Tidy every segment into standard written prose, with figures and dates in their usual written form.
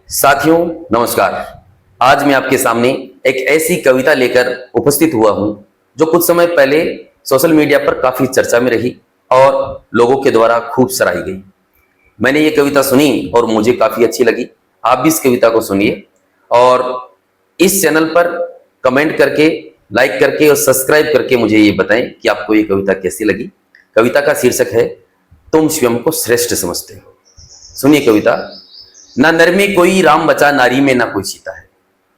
साथियों नमस्कार। आज मैं आपके सामने एक ऐसी कविता लेकर उपस्थित हुआ हूं जो कुछ समय पहले सोशल मीडिया पर काफी चर्चा में रही और लोगों के द्वारा खूब सराही गई। मैंने ये कविता सुनी और मुझे काफी अच्छी लगी। आप भी इस कविता को सुनिए और इस चैनल पर कमेंट करके, लाइक करके और सब्सक्राइब करके मुझे ये बताएं कि आपको ये कविता कैसी लगी। कविता का शीर्षक है तुम स्वयं को श्रेष्ठ समझते हो। सुनिए कविता। ना नर में कोई राम बचा, नारी में ना कोई सीता है।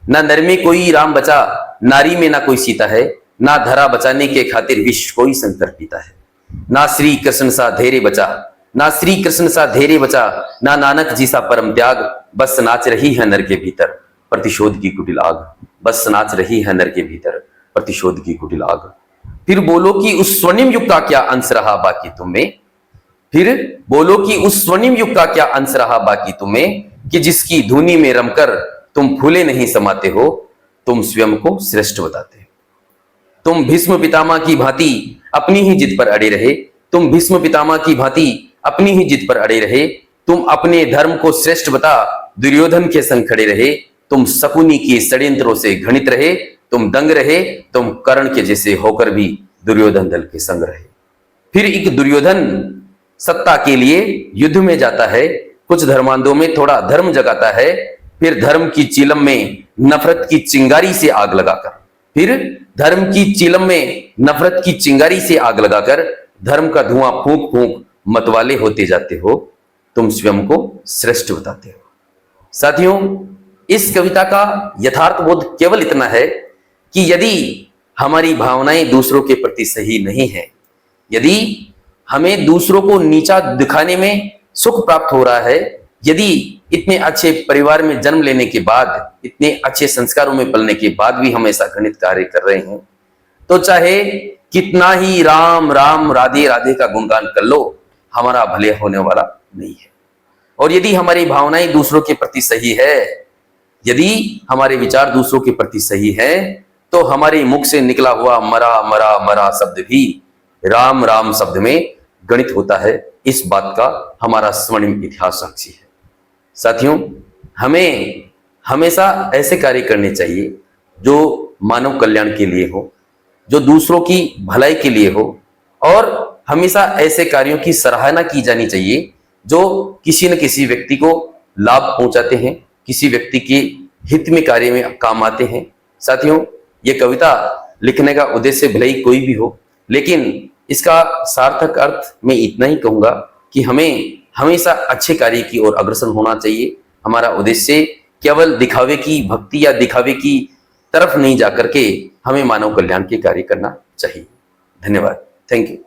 ना नर में कोई राम बचा, नारी में ना कोई सीता है। ना धरा बचाने के खातिर विश्व कोई शंकर पीता है। ना श्री कृष्ण सा धैर्य बचा, ना श्री कृष्ण सा धैर्य बचा, ना नानक जी सा परम त्याग। बस नाच रही है नर के भीतर प्रतिशोध की कुटिल आग। बस नाच रही है नर के भीतर प्रतिशोध की कुटिल आग। फिर बोलो कि उस स्वर्णिम युग का क्या अंश रहा बाकी तुम्हें। फिर बोलो कि उस स्वर्णिम युग का क्या अंश रहा बाकी तुम्हें, कि जिसकी धुनी में रमकर तुम फूले नहीं समाते हो, तुम स्वयं को श्रेष्ठ बताते हो। तुम भीष्म पितामह की भांति अपनी ही जिद पर अड़े रहे। तुम भीष्म पितामह की भांति अपनी ही जिद पर अड़े रहे। तुम अपने धर्म को श्रेष्ठ बता दुर्योधन के संग खड़े रहे। तुम शकुनी के षड्यंत्रों से घृणित रहे। तुम दंग रहे। तुम कर्ण के जैसे होकर भी दुर्योधन दल के संग रहे। फिर एक दुर्योधन सत्ता के लिए युद्ध में जाता है, कुछ धर्मांधों में थोड़ा धर्म जगाता है। फिर धर्म की चिलम में नफरत की चिंगारी से आग लगाकर, फिर धर्म की चिलम में नफरत की चिंगारी से आग लगाकर धर्म का धुआं फूंक फूंक मतवाले होते जाते हो। तुम स्वयं को श्रेष्ठ बताते हो। साथियों, इस कविता का यथार्थ बोध केवल इतना है कि यदि हमारी भावनाएं दूसरों के प्रति सही नहीं है, यदि हमें दूसरों को नीचा दिखाने में सुख प्राप्त हो रहा है, यदि इतने अच्छे परिवार में जन्म लेने के बाद, इतने अच्छे संस्कारों में पलने के बाद भी हम ऐसा घृणित कार्य कर रहे हैं, तो चाहे कितना ही राम राम राधे राधे का गुणगान कर लो, हमारा भले होने वाला नहीं है। और यदि हमारी भावनाएं दूसरों के प्रति सही है, यदि हमारे विचार दूसरों के प्रति सही है, तो हमारे मुख से निकला हुआ मरा मरा मरा शब्द भी राम राम शब्द में गणित होता है। इस बात का हमारा स्वर्णिम इतिहास साक्षी है। साथियों, हमें हमेशा ऐसे कार्य करने चाहिए जो मानव कल्याण के लिए हो, जो दूसरों की भलाई के लिए हो, और हमेशा ऐसे कार्यों की सराहना की जानी चाहिए जो किसी न किसी व्यक्ति को लाभ पहुंचाते हैं, किसी व्यक्ति के हित में कार्य में काम आते हैं। साथियों, ये कविता लिखने का उद्देश्य भले ही कोई भी हो, लेकिन इसका सार्थक अर्थ मैं इतना ही कहूंगा कि हमें हमेशा अच्छे कार्य की ओर अग्रसर होना चाहिए। हमारा उद्देश्य केवल दिखावे की भक्ति या दिखावे की तरफ नहीं जाकर के हमें मानव कल्याण के कार्य करना चाहिए। धन्यवाद। Thank you.